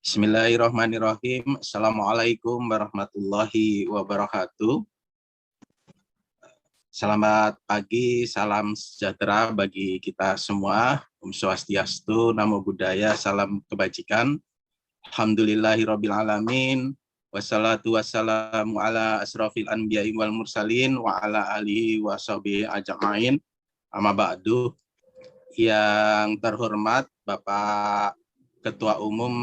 Bismillahirrahmanirrahim. Assalamualaikum warahmatullahi wabarakatuh. Selamat pagi, salam sejahtera bagi kita semua. Om Swastiastu, Namo Buddhaya, salam kebajikan. Alhamdulillahirabbil alamin. Wassalatu wassalamu ala asrofil anbiya'i wal mursalin wa ala alihi wa sahbihi ajma'in. Amma ba'du. Yang terhormat Bapak Ketua Umum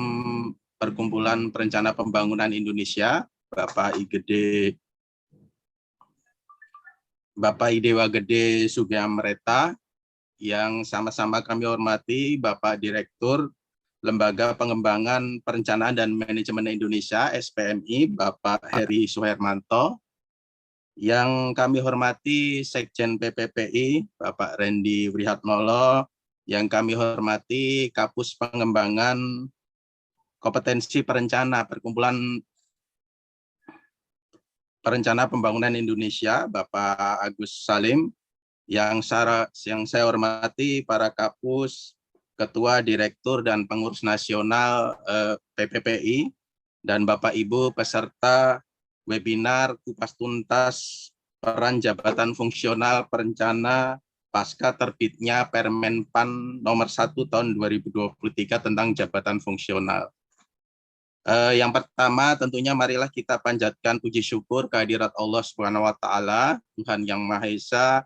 Perkumpulan Perencana Pembangunan Indonesia, Bapak Idewa Gede Sugiamreta, yang sama-sama kami hormati Bapak Direktur Lembaga Pengembangan Perencanaan dan Manajemen Indonesia (SPMI), Bapak Heri Suhermanto, yang kami hormati Sekjen PPPI, Bapak Randy Wrihatmolo, yang kami hormati Kapus Pengembangan Kompetensi Perencana Perkumpulan Perencana Pembangunan Indonesia, Bapak Agus Salim, yang saya hormati para Kapus, Ketua, Direktur, dan Pengurus Nasional PPPI, dan Bapak Ibu peserta webinar Kupas Tuntas Peran Jabatan Fungsional Perencana pasca terbitnya Permenpan nomor 1 tahun 2023 tentang jabatan fungsional. Yang pertama tentunya marilah kita panjatkan puji syukur kehadirat Allah Subhanahu wa taala, Tuhan yang Maha Esa,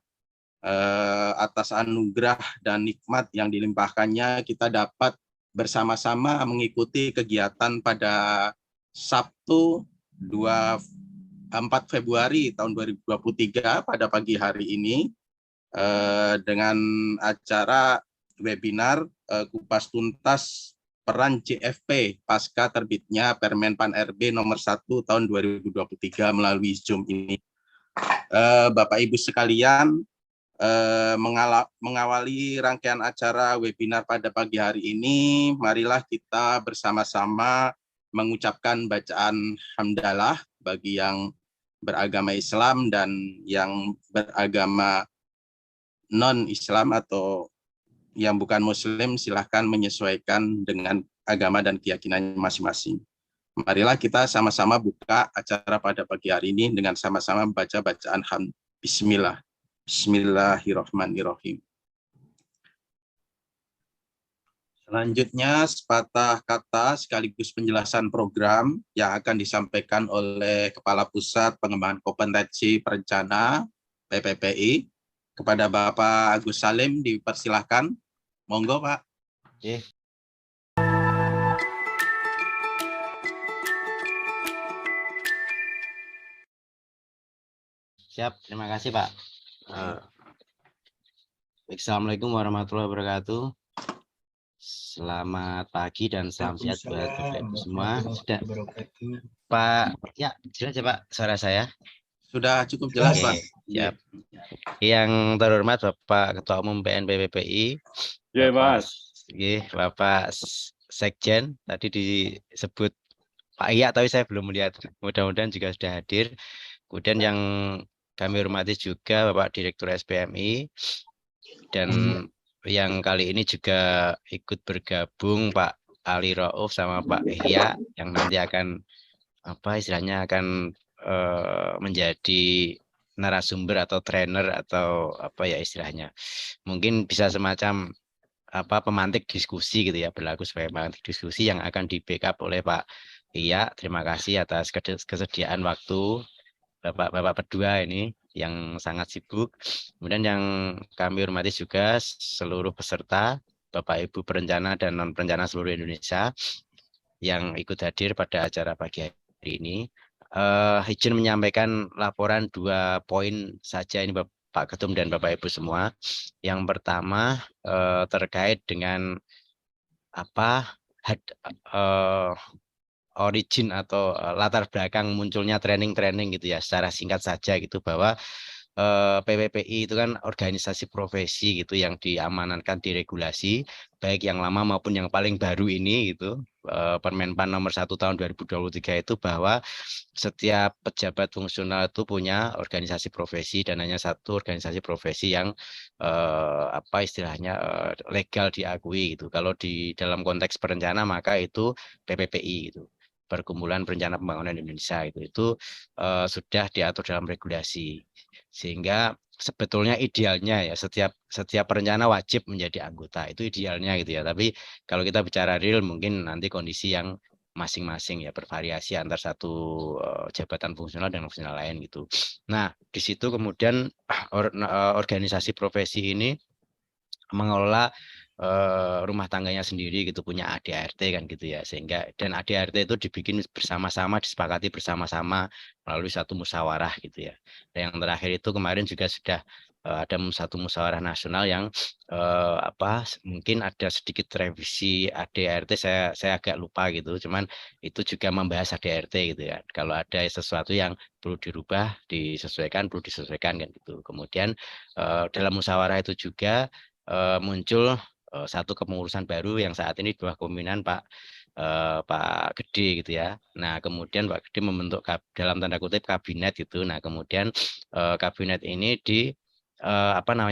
atas anugerah dan nikmat yang dilimpahkannya kita dapat bersama-sama mengikuti kegiatan pada Sabtu 4 Februari tahun 2023 pada pagi hari ini dengan acara webinar Kupas Tuntas Peran JFP pasca terbitnya Permenpan RB nomor 1 tahun 2023 melalui Zoom ini. Bapak Ibu sekalian, mengawali rangkaian acara webinar pada pagi hari ini, marilah kita bersama-sama mengucapkan bacaan hamdalah bagi yang beragama Islam dan yang beragama non-Islam atau yang bukan Muslim, silahkan menyesuaikan dengan agama dan keyakinan masing-masing. Marilah kita sama-sama buka acara pada pagi hari ini dengan sama-sama membaca bacaan Bismillah. Bismillahirrahmanirrahim. Selanjutnya sepatah kata sekaligus penjelasan program yang akan disampaikan oleh Kepala Pusat Pengembangan Kompetensi Perencana PPPI. Kepada Bapak Agus Salim dipersilahkan. Monggo, Pak. Oke. Siap, terima kasih Pak. Assalamualaikum warahmatullahi wabarakatuh. Selamat pagi dan salam sehat buat Bapak Ibu semua. Sudah, Pak, ya jelas ya Pak suara saya? Sudah cukup jelas, Pak. Siap. Yang terhormat Bapak Ketua Umum PNPPPI. Ya, Mas. Bapak Sekjen, tadi disebut Pak Iya, tapi saya belum melihat. Mudah-mudahan juga sudah hadir. Kemudian yang kami hormati juga Bapak Direktur SPMI. Dan yang kali ini juga ikut bergabung Pak Ali Rauf sama Pak Ihya, yang nanti akan akan menjadi narasumber atau trainer atau istilahnya. Mungkin bisa semacam pemantik diskusi gitu ya, berlaku sebagai pemantik diskusi yang akan di-backup oleh Pak Iya. Terima kasih atas kesediaan waktu Bapak berdua ini yang sangat sibuk. Kemudian yang kami hormati juga seluruh peserta, Bapak Ibu perencana dan non perencana seluruh Indonesia yang ikut hadir pada acara pagi hari ini. Izin menyampaikan laporan 2 poin saja ini Pak Ketum dan Bapak Ibu semua. Yang pertama terkait dengan origin atau latar belakang munculnya training gitu ya, secara singkat saja gitu, bahwa PPPI itu kan organisasi profesi gitu yang diamanatkan di regulasi, baik yang lama maupun yang paling baru ini gitu. Permenpan nomor 1 tahun 2023 itu bahwa setiap pejabat fungsional itu punya organisasi profesi dan hanya satu organisasi profesi yang apa istilahnya legal diakui gitu. Kalau di dalam konteks perencana maka itu PPPI gitu. Perkumpulan Perencana Pembangunan Indonesia itu sudah diatur dalam regulasi. Sehingga sebetulnya idealnya ya setiap perencana wajib menjadi anggota, itu idealnya gitu ya. Tapi kalau kita bicara real mungkin nanti kondisi yang masing-masing ya bervariasi antar satu jabatan fungsional dan fungsional lain gitu. Nah, di situ kemudian organisasi profesi ini mengelola rumah tangganya sendiri gitu, punya ADART kan gitu ya, sehingga dan ADART itu dibikin bersama-sama, disepakati bersama-sama melalui satu musyawarah gitu ya. Dan yang terakhir itu kemarin juga sudah ada satu musyawarah nasional yang mungkin ada sedikit revisi ADART, saya agak lupa gitu, cuman itu juga membahas ADART gitu ya. Kalau ada sesuatu yang perlu dirubah, perlu disesuaikan kan gitu. Kemudian dalam musyawarah itu juga muncul satu kepengurusan baru yang saat ini di bawah pimpinan Pak Gede gitu ya. Nah, kemudian Pak Gede membentuk dalam tanda kutip kabinet gitu. Nah, kemudian kabinet ini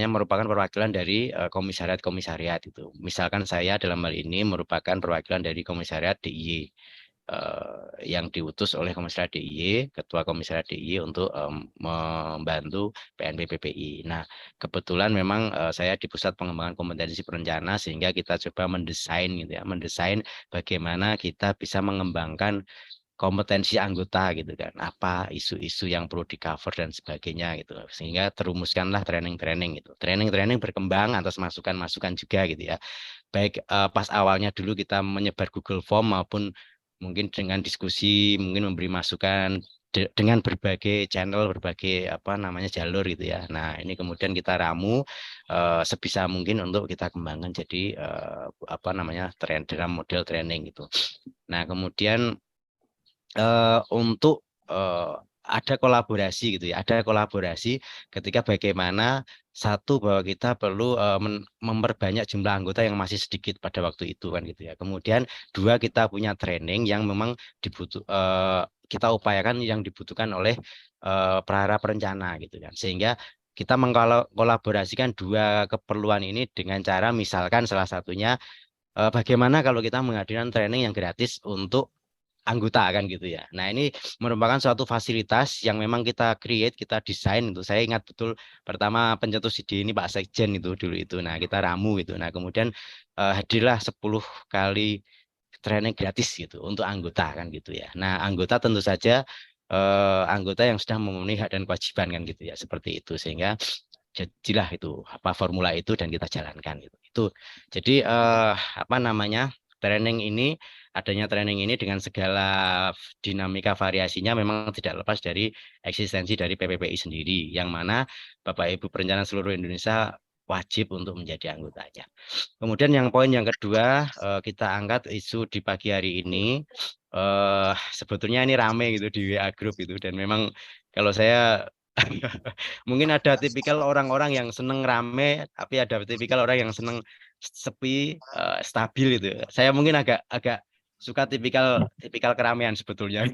merupakan perwakilan dari komisariat-komisariat itu. Misalkan saya dalam hal ini merupakan perwakilan dari komisariat DIY yang diutus oleh Komisariat DIY, Ketua Komisariat DIY untuk membantu PNPPPI. Nah, kebetulan memang saya di Pusat Pengembangan Kompetensi Perencana sehingga kita coba mendesain gitu ya, mendesain bagaimana kita bisa mengembangkan kompetensi anggota gitu kan, apa isu-isu yang perlu di cover dan sebagainya gitu, sehingga terumuskanlah training-training gitu. Training-training berkembang atas masukan-masukan juga gitu ya. Baik pas awalnya dulu kita menyebar Google Form maupun mungkin dengan diskusi, mungkin memberi masukan dengan berbagai channel, berbagai jalur gitu ya. Nah, ini kemudian kita ramu sebisa mungkin untuk kita kembangkan jadi dalam model training gitu. Nah, kemudian untuk ada kolaborasi gitu ya, ada kolaborasi ketika bagaimana satu bahwa kita perlu memperbanyak jumlah anggota yang masih sedikit pada waktu itu kan gitu ya. Kemudian dua, kita punya training yang memang kita upayakan yang dibutuhkan oleh para perencana gitu kan. Sehingga kita mengkolaborasikan dua keperluan ini dengan cara misalkan salah satunya bagaimana kalau kita menghadirkan training yang gratis untuk anggota kan gitu ya. Nah, ini merupakan suatu fasilitas yang memang kita create, kita desain itu. Saya ingat betul pertama pencetus ide ini Pak Sekjen itu dulu itu. Nah, kita ramu itu. Nah, kemudian hadirlah 10 kali training gratis gitu untuk anggota kan gitu ya. Nah, anggota tentu saja anggota yang sudah memenuhi hak dan kewajiban kan gitu ya. Seperti itu sehingga jadilah itu formula itu dan kita jalankan gitu. Itu jadi adanya training ini dengan segala dinamika variasinya memang tidak lepas dari eksistensi dari PPPI sendiri, yang mana Bapak Ibu perencana seluruh Indonesia wajib untuk menjadi anggotanya. Kemudian yang poin yang kedua, kita angkat isu di pagi hari ini. Sebetulnya ini rame gitu di WA Group itu, dan memang kalau saya mungkin ada tipikal orang-orang yang seneng rame, tapi ada tipikal orang yang seneng sepi, stabil gitu. Saya mungkin agak suka tipikal keramaian sebetulnya.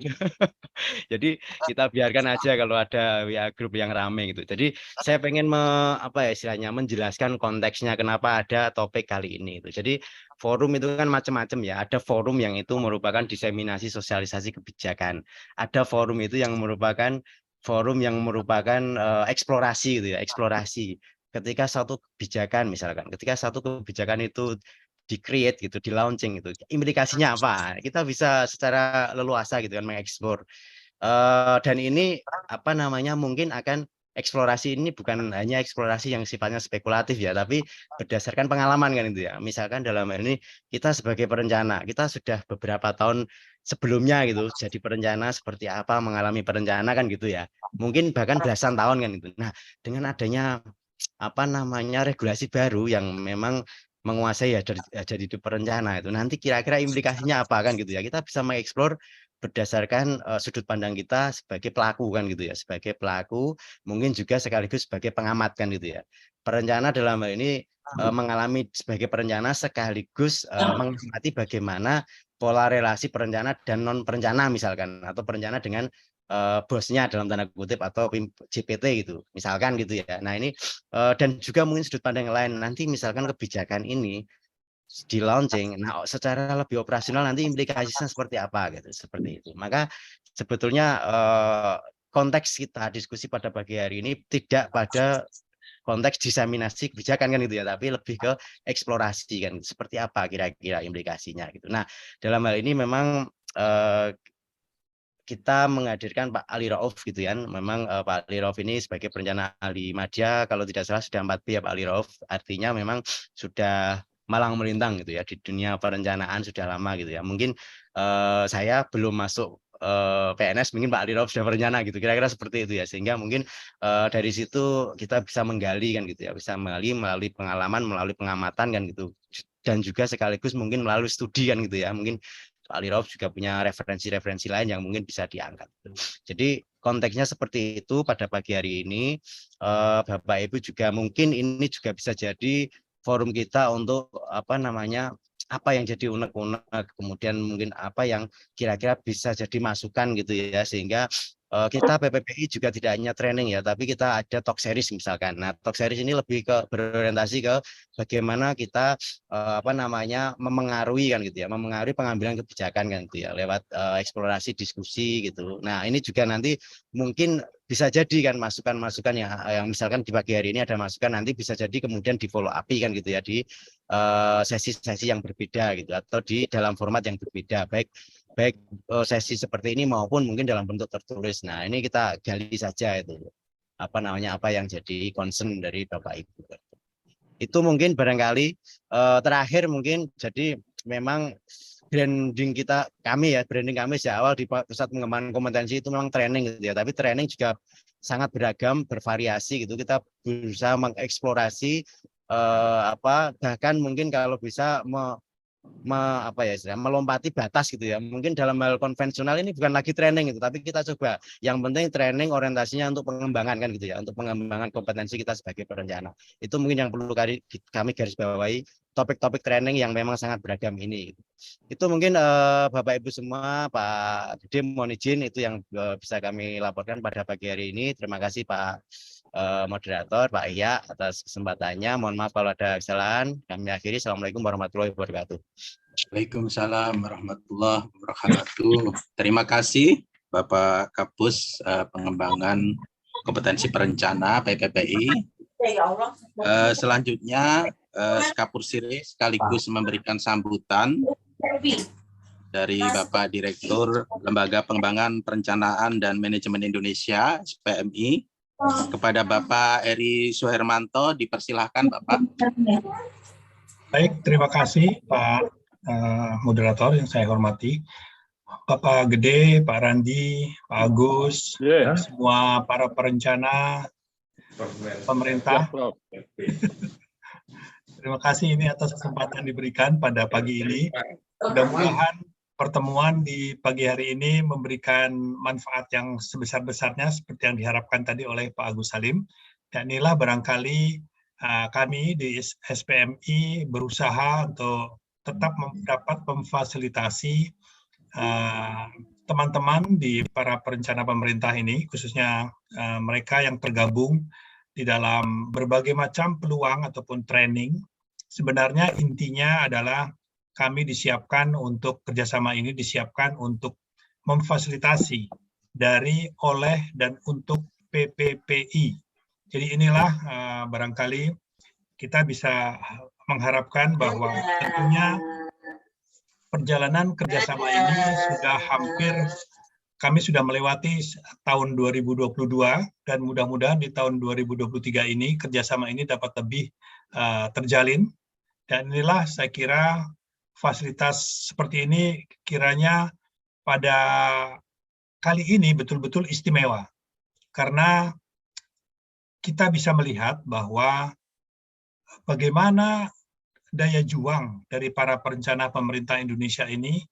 Jadi kita biarkan aja kalau ada WA grup yang rame gitu. Jadi saya pengen istilahnya menjelaskan konteksnya kenapa ada topik kali ini itu. Jadi forum itu kan macam-macam ya. Ada forum yang itu merupakan diseminasi sosialisasi kebijakan. Ada forum itu yang merupakan eksplorasi gitu ya, eksplorasi. Ketika satu kebijakan itu di-create gitu, di-launching gitu, implikasinya apa? Kita bisa secara leluasa gitu kan mengeksplor. Dan ini mungkin akan eksplorasi ini bukan hanya eksplorasi yang sifatnya spekulatif ya, tapi berdasarkan pengalaman kan itu ya. Misalkan dalam hal ini kita sebagai perencana, kita sudah beberapa tahun sebelumnya gitu jadi perencana seperti apa, mengalami perencana kan gitu ya. Mungkin bahkan belasan tahun kan itu. Nah, dengan adanya regulasi baru yang memang menguasai ya jadi perencana itu nanti kira-kira implikasinya apa kan gitu ya. Kita bisa mengeksplor berdasarkan sudut pandang kita sebagai pelaku kan gitu ya, sebagai pelaku mungkin juga sekaligus sebagai pengamat kan gitu ya. Perencana dalam hal ini mengalami sebagai perencana sekaligus mengamati bagaimana pola relasi perencana dan non perencana misalkan, atau perencana dengan bosnya dalam tanda kutip atau JPT gitu misalkan gitu ya. Nah ini dan juga mungkin sudut pandang yang lain, nanti misalkan kebijakan ini di launching, nah secara lebih operasional nanti implikasinya seperti apa gitu, seperti itu. Maka sebetulnya konteks kita diskusi pada pagi hari ini tidak pada konteks diseminasi kebijakan kan gitu ya, tapi lebih ke eksplorasi kan, seperti apa kira-kira implikasinya gitu. Nah dalam hal ini memang kita menghadirkan Pak Ali Rauf gitu ya. Memang Pak Ali Rauf ini sebagai perencana ahli madya, kalau tidak salah sudah 4B ya Pak Ali Rauf, artinya memang sudah malang melintang gitu ya di dunia perencanaan sudah lama gitu ya. Mungkin saya belum masuk PNS, mungkin Pak Ali Rauf sudah berencana gitu, kira-kira seperti itu ya. Sehingga mungkin dari situ kita bisa menggali kan gitu ya, bisa menggali melalui pengalaman, melalui pengamatan kan gitu, dan juga sekaligus mungkin melalui studi kan gitu ya. Mungkin Pak Ali Rauf juga punya referensi-referensi lain yang mungkin bisa diangkat. Jadi konteksnya seperti itu pada pagi hari ini. Bapak Ibu juga mungkin ini juga bisa jadi forum kita untuk apa namanya, apa yang jadi unek-unek, kemudian mungkin apa yang kira-kira bisa jadi masukan gitu ya, sehingga kita PPPI juga tidak hanya training ya, tapi kita ada talk series misalkan. Nah, talk series ini lebih ke berorientasi ke bagaimana kita apa namanya memengaruhi kan gitu ya, memengaruhi pengambilan kebijakan kan gitu ya, lewat eksplorasi diskusi gitu. Nah, ini juga nanti mungkin bisa jadi kan masukan-masukan yang misalkan di pagi hari ini ada masukan, nanti bisa jadi kemudian di follow up kan gitu ya di sesi-sesi yang berbeda gitu, atau di dalam format yang berbeda, baik sesi seperti ini maupun mungkin dalam bentuk tertulis. Nah, ini kita gali saja itu apa namanya, apa yang jadi concern dari Bapak Ibu. Itu mungkin barangkali terakhir mungkin, jadi memang branding kita, branding kami sejak awal di Pusat Pengembangan Kompetensi itu memang training gitu ya, tapi training juga sangat beragam, bervariasi gitu. Kita berusaha mengeksplorasi bahkan mungkin kalau bisa melompati batas gitu ya. Mungkin dalam hal konvensional ini bukan lagi training itu, tapi kita coba yang penting training orientasinya untuk pengembangan kan gitu ya, untuk pengembangan kompetensi kita sebagai perencana. Itu mungkin yang perlu kami garis bawahi, topik-topik training yang memang sangat beragam ini. Itu mungkin Bapak Ibu semua, Pak Dede mohon izin itu yang bisa kami laporkan pada pagi hari ini. Terima kasih Pak moderator, Pak Iya atas kesempatannya. Mohon maaf kalau ada kesalahan. Kami akhiri. Assalamualaikum warahmatullahi wabarakatuh. Waalaikumsalam warahmatullahi wabarakatuh. Terima kasih Bapak Kapus Pengembangan Kompetensi Perencana PPPI. Selanjutnya Kapur Sire sekaligus memberikan sambutan dari Bapak Direktur Lembaga Pengembangan Perencanaan dan Manajemen Indonesia (PMI) kepada Bapak Eri Suhermanto. Dipersilahkan Bapak. Baik, terima kasih Pak moderator yang saya hormati, Bapak Gede, Pak Randi, Pak Agus, semua para perencana pemerintah. Terima kasih ini atas kesempatan diberikan pada pagi ini. Mudah-mudahan pertemuan di pagi hari ini memberikan manfaat yang sebesar-besarnya seperti yang diharapkan tadi oleh Pak Agus Salim. Dan inilah barangkali kami di SPMI berusaha untuk tetap dapat memfasilitasi teman-teman di para perencana pemerintah ini, khususnya mereka yang tergabung di dalam berbagai macam peluang ataupun training. Sebenarnya intinya adalah kami disiapkan untuk kerjasama ini disiapkan untuk memfasilitasi dari, oleh, dan untuk PPPI. Jadi inilah barangkali kita bisa mengharapkan bahwa tentunya perjalanan kerjasama ini sudah kami sudah melewati tahun 2022 dan mudah-mudahan di tahun 2023 ini kerjasama ini dapat lebih terjalin. Dan inilah saya kira fasilitas seperti ini kiranya pada kali ini betul-betul istimewa. Karena kita bisa melihat bahwa bagaimana daya juang dari para perencana pemerintah Indonesia ini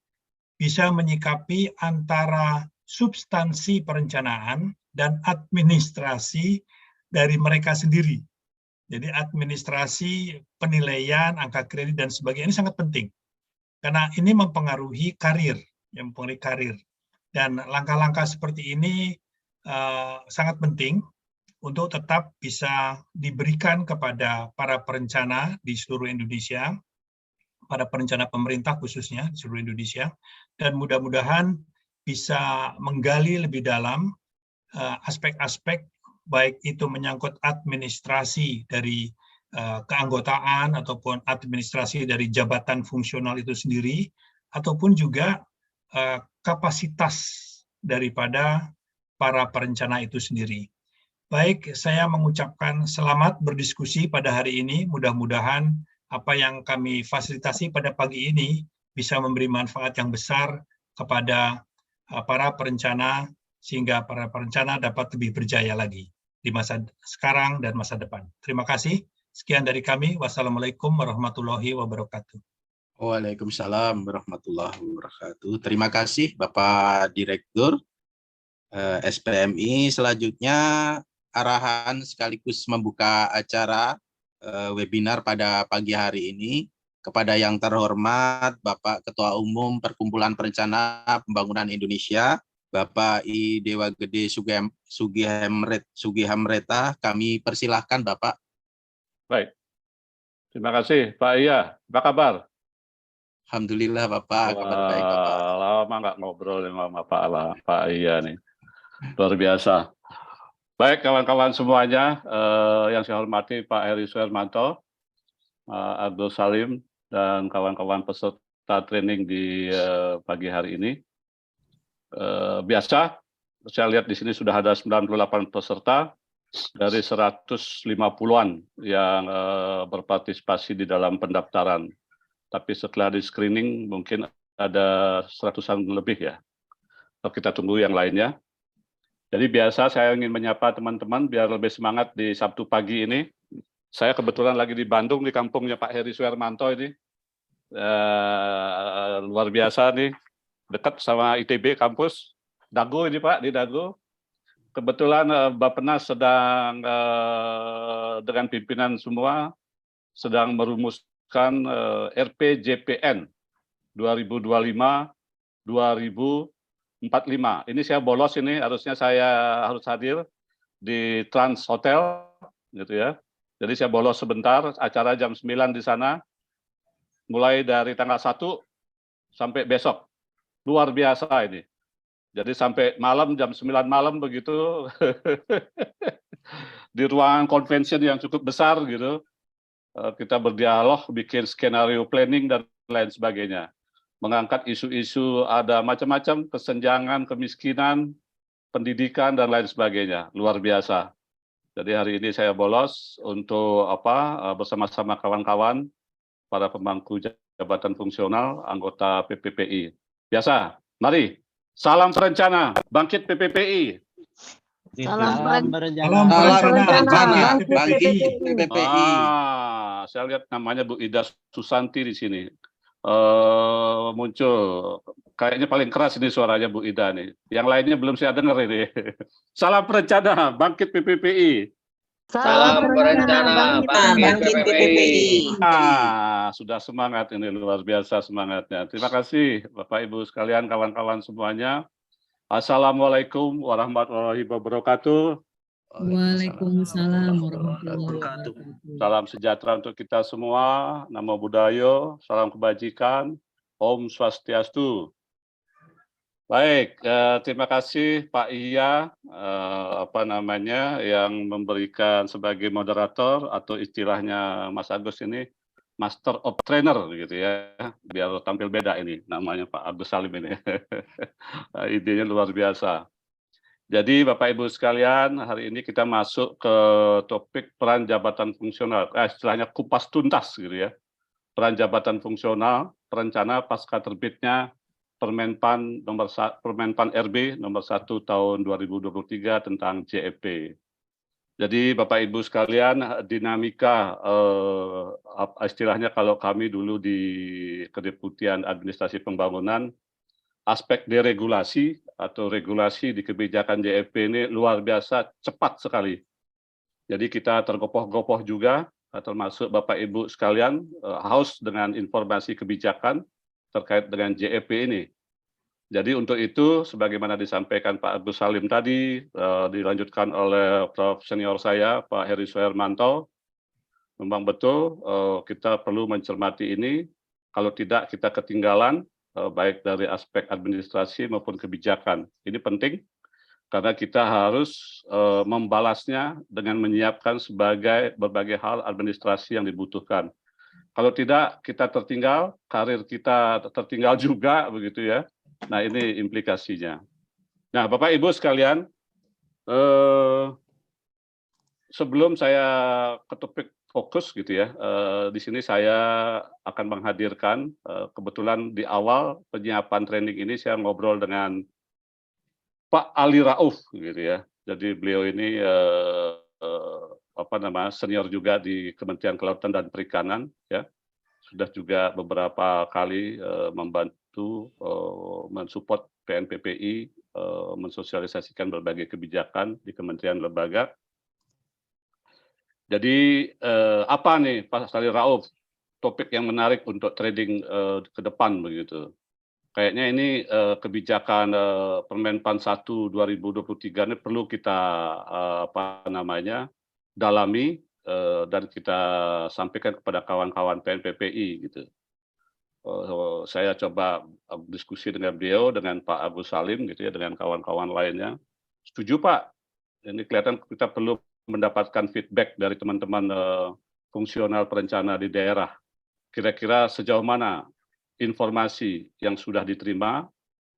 bisa menyikapi antara substansi perencanaan dan administrasi dari mereka sendiri. Jadi administrasi, penilaian, angka kredit, dan sebagainya ini sangat penting. Karena ini mempengaruhi karir, Dan langkah-langkah seperti ini sangat penting untuk tetap bisa diberikan kepada para perencana di seluruh Indonesia, para perencana pemerintah khususnya di seluruh Indonesia, dan mudah-mudahan bisa menggali lebih dalam aspek-aspek baik itu menyangkut administrasi dari keanggotaan ataupun administrasi dari jabatan fungsional itu sendiri, ataupun juga kapasitas daripada para perencana itu sendiri. Baik, saya mengucapkan selamat berdiskusi pada hari ini. Mudah-mudahan apa yang kami fasilitasi pada pagi ini bisa memberi manfaat yang besar kepada para perencana, sehingga para perencana dapat lebih berjaya lagi di masa sekarang dan masa depan. Terima kasih. Sekian dari kami. Wassalamualaikum warahmatullahi wabarakatuh. Waalaikumsalam warahmatullahi wabarakatuh. Terima kasih Bapak Direktur SPMI. Selanjutnya arahan sekaligus membuka acara webinar pada pagi hari ini kepada yang terhormat Bapak Ketua Umum Perkumpulan Perencana Pembangunan Indonesia, Bapak I Dewa Gede Sugihamreta, kami persilahkan Bapak. Baik, terima kasih Pak Iya. Apa kabar? Alhamdulillah Bapak, kabar baik Bapak. Lama nggak ngobrol sama Pak Iya nih, luar biasa. Baik kawan-kawan semuanya, yang saya hormati Pak Heri Suhermanto, Agus Salim, dan kawan-kawan peserta training di pagi hari ini. Biasa, saya lihat di sini sudah ada 98 peserta dari 150-an yang berpartisipasi di dalam pendaftaran. Tapi setelah di screening mungkin ada 100-an lebih ya. Kita tunggu yang lainnya. Jadi biasa saya ingin menyapa teman-teman biar lebih semangat di Sabtu pagi ini. Saya kebetulan lagi di Bandung, di kampungnya Pak Heri Suhermanto ini. Luar biasa nih. Dekat sama ITB kampus, Dago ini Pak, di Dago. Kebetulan Bappenas sedang dengan pimpinan semua sedang merumuskan RPJPN 2025-2045. Ini saya bolos ini, harusnya saya harus hadir di Trans Hotel, gitu ya. Jadi saya bolos sebentar, acara jam 9 di sana, mulai dari tanggal 1 sampai besok. Luar biasa ini. Jadi sampai malam, jam 9 malam begitu, di ruangan convention yang cukup besar gitu, kita berdialog, bikin skenario planning dan lain sebagainya. Mengangkat isu-isu ada macam-macam, kesenjangan, kemiskinan, pendidikan, dan lain sebagainya. Luar biasa. Jadi hari ini saya bolos untuk bersama-sama kawan-kawan, para pemangku jabatan fungsional, anggota PPPI. Biasa, mari, salam perencana, bangkit PPPI. Salam perencana, bangkit PPPI. Saya lihat namanya Bu Ida Susanti di sini. Muncul, kayaknya paling keras ini suaranya Bu Ida nih. Yang lainnya belum saya dengar ini. Salam perencana, bangkit PPPI. Salam perencana, bangkit PPPI. Sudah semangat ini, luar biasa semangatnya. Terima kasih Bapak Ibu sekalian, kawan-kawan semuanya. Assalamualaikum warahmatullahi wabarakatuh. Waalaikumsalam warahmatullahi wabarakatuh. Salam sejahtera untuk kita semua. Namo Buddhaya, salam kebajikan. Om Swastiastu. Baik, terima kasih Pak Iya, yang memberikan sebagai moderator atau istilahnya Mas Agus ini Master of Trainer gitu ya, biar tampil beda ini namanya Pak Agus Salim ini. Idenya luar biasa. Jadi Bapak Ibu sekalian, hari ini kita masuk ke topik peran jabatan fungsional, istilahnya kupas tuntas gitu ya. Peran jabatan fungsional, perencana pasca terbitnya Permenpan RB nomor 1 tahun 2023 tentang JEP. Jadi Bapak Ibu sekalian, dinamika istilahnya kalau kami dulu di Kedeputian Administrasi Pembangunan aspek deregulasi atau regulasi di kebijakan JFP ini luar biasa cepat sekali. Jadi kita tergopoh-gopoh juga, termasuk Bapak Ibu sekalian, haus dengan informasi kebijakan terkait dengan JFP ini. Jadi untuk itu, sebagaimana disampaikan Pak Agus Salim tadi, dilanjutkan oleh Prof. Senior saya, Pak Heri Suhermanto, memang betul kita perlu mencermati ini, kalau tidak kita ketinggalan, baik dari aspek administrasi maupun kebijakan. Ini penting, karena kita harus membalasnya dengan menyiapkan berbagai hal administrasi yang dibutuhkan. Kalau tidak, kita tertinggal, karir kita tertinggal juga, begitu ya. Nah, ini implikasinya. Nah, Bapak Ibu sekalian, sebelum saya ke topik fokus gitu ya, di sini saya akan menghadirkan, kebetulan di awal penyiapan training ini saya ngobrol dengan Pak Ali Rauf gitu ya. Jadi beliau ini senior juga di Kementerian Kelautan dan Perikanan ya. Sudah juga beberapa kali membantu mensupport PNPPI mensosialisasikan berbagai kebijakan di kementerian lembaga. Jadi apa nih Pak Ali Rauf, topik yang menarik untuk trading ke depan begitu. Kayaknya ini kebijakan Permenpan 1 2023 ini perlu kita dalami dan kita sampaikan kepada kawan-kawan PNPPI gitu. Saya coba diskusi dengan beliau, dengan Pak Agus Salim gitu ya, dengan kawan-kawan lainnya. Setuju Pak, ini kelihatan kita perlu mendapatkan feedback dari teman-teman fungsional perencana di daerah. Kira-kira sejauh mana informasi yang sudah diterima,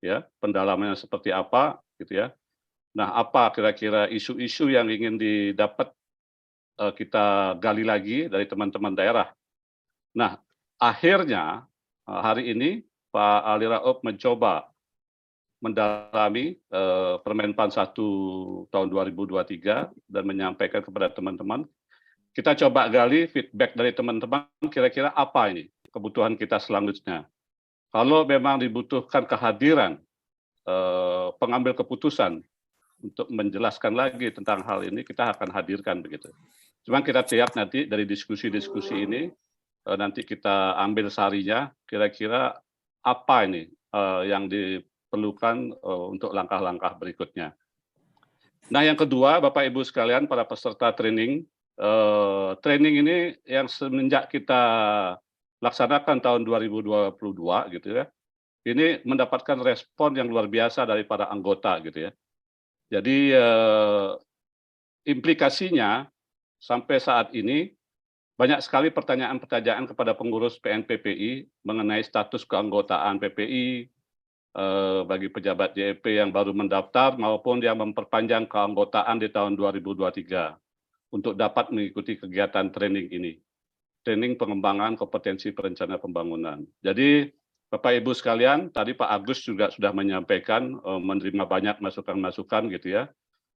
ya, pendalamannya seperti apa, gitu ya. Nah, apa kira-kira isu-isu yang ingin didapat kita gali lagi dari teman-teman daerah. Nah, akhirnya hari ini Pak Ali Rauf mencoba mendalami Permenpan 1 tahun 2023 dan menyampaikan kepada teman-teman. Kita coba gali feedback dari teman-teman, kira-kira apa ini kebutuhan kita selanjutnya. Kalau memang dibutuhkan kehadiran pengambil keputusan untuk menjelaskan lagi tentang hal ini, kita akan hadirkan begitu. Cuma kita lihat nanti dari diskusi-diskusi ini, nanti kita ambil sarinya, kira-kira apa ini yang diperlukan untuk langkah-langkah berikutnya. Nah, yang kedua, Bapak Ibu sekalian, para peserta training, training ini yang semenjak kita laksanakan tahun 2022 gitu ya, ini mendapatkan respon yang luar biasa dari para anggota gitu ya. Jadi implikasinya sampai saat ini banyak sekali pertanyaan-pertanyaan kepada pengurus PNPPI mengenai status keanggotaan PPI bagi pejabat JEP yang baru mendaftar maupun yang memperpanjang keanggotaan di tahun 2023 untuk dapat mengikuti kegiatan training ini. Training pengembangan kompetensi perencana pembangunan. Jadi Bapak Ibu sekalian, tadi Pak Agus juga sudah menyampaikan menerima banyak masukan-masukan gitu ya.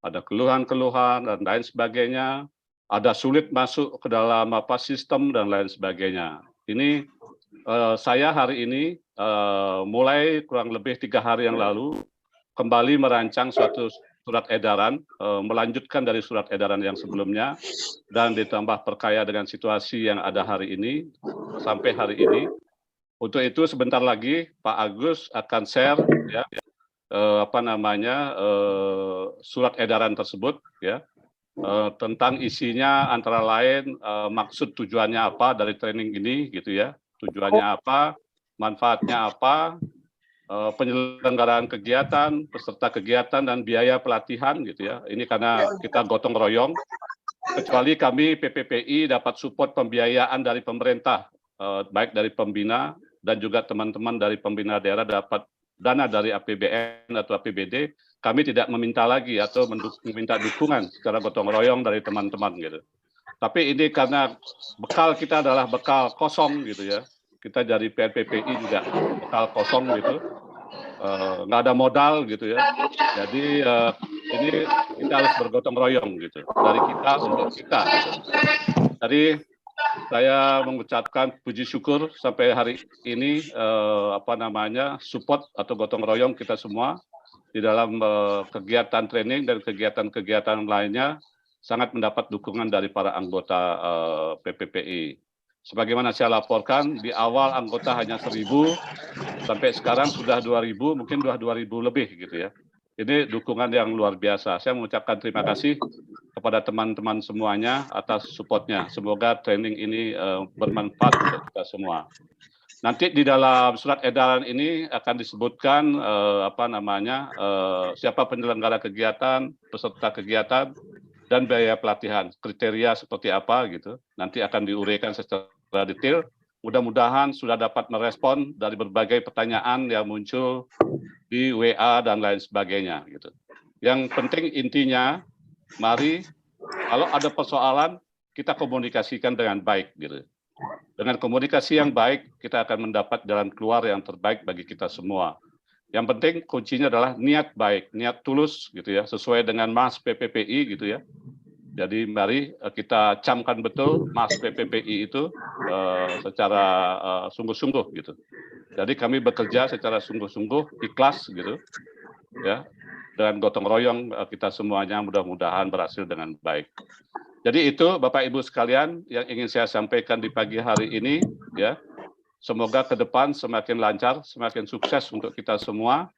Ada keluhan-keluhan dan lain sebagainya. Ada sulit masuk ke dalam sistem dan lain sebagainya. Ini saya hari ini mulai kurang lebih 3 hari yang lalu kembali merancang suatu surat edaran, melanjutkan dari surat edaran yang sebelumnya dan ditambah perkaya dengan situasi yang ada hari ini sampai hari ini. Untuk itu sebentar lagi Pak Agus akan share ya surat edaran tersebut ya. Tentang isinya antara lain maksud tujuannya apa dari training ini gitu ya, tujuannya apa, manfaatnya apa, penyelenggaraan kegiatan, peserta kegiatan dan biaya pelatihan gitu ya. Ini karena kita gotong royong, kecuali kami PPPI dapat support pembiayaan dari pemerintah, baik dari pembina dan juga teman-teman dari pembina daerah dapat dana dari APBN atau APBD, kami tidak meminta lagi atau meminta dukungan secara gotong royong dari teman-teman gitu. Tapi ini karena bekal kita adalah bekal kosong gitu ya. Kita dari PNPPI juga bekal kosong gitu, nggak ada modal gitu ya. Jadi ini kita harus bergotong royong gitu dari kita untuk kita. Gitu. Jadi saya mengucapkan puji syukur sampai hari ini support atau gotong royong kita semua di dalam kegiatan training dan kegiatan-kegiatan lainnya sangat mendapat dukungan dari para anggota PPPI. Sebagaimana saya laporkan, di awal anggota hanya 1.000, sampai sekarang sudah 2.000, mungkin sudah 2.000 lebih gitu ya. Ini dukungan yang luar biasa. Saya mengucapkan terima kasih kepada teman-teman semuanya atas supportnya. Semoga training ini bermanfaat untuk kita semua. Nanti di dalam surat edaran ini akan disebutkan siapa penyelenggara kegiatan, peserta kegiatan, dan biaya pelatihan. Kriteria seperti apa gitu. Nanti akan diuraikan secara detail. Mudah-mudahan sudah dapat merespon dari berbagai pertanyaan yang muncul di WA dan lain sebagainya gitu. Yang penting intinya, mari kalau ada persoalan kita komunikasikan dengan baik gitu. Dengan komunikasi yang baik kita akan mendapat jalan keluar yang terbaik bagi kita semua. Yang penting kuncinya adalah niat baik, niat tulus gitu ya, sesuai dengan MAS PPPI gitu ya. Jadi mari kita camkan betul MAS PPPI itu secara sungguh-sungguh gitu. Jadi kami bekerja secara sungguh-sungguh, ikhlas gitu, ya, dengan gotong royong kita semuanya mudah-mudahan berhasil dengan baik. Jadi itu Bapak Ibu sekalian yang ingin saya sampaikan di pagi hari ini, ya. Semoga ke depan semakin lancar, semakin sukses untuk kita semua.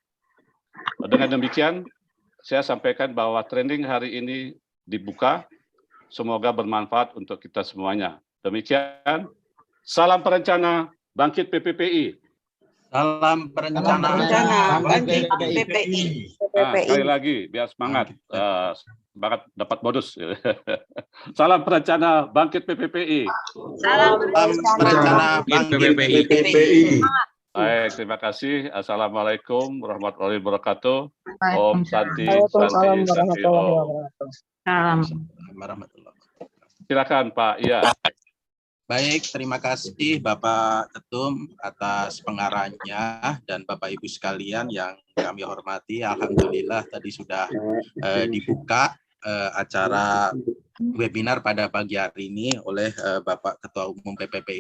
Dengan demikian, saya sampaikan bahwa training hari ini dibuka, semoga bermanfaat untuk kita semuanya. Demikian, salam perencana, bangkit PPPI. Salam perencana, bangkit PPPI. Sekali lagi, biar semangat, semangat dapat bonus. Salam perencana, bangkit PPPI. Salam perencana, bangkit PPPI. Baik, terima kasih. Assalamualaikum warahmatullahi wabarakatuh. Om Santi, Waalaikumsalam Santi, Santi, warahmatullahi Om. wabarakatuh. Warahmatullahi. Silakan Pak. Iya. Baik, terima kasih Bapak Ketum atas pengarahnya dan Bapak Ibu sekalian yang kami hormati. Alhamdulillah tadi sudah dibuka acara webinar pada pagi hari ini oleh Bapak Ketua Umum PPPI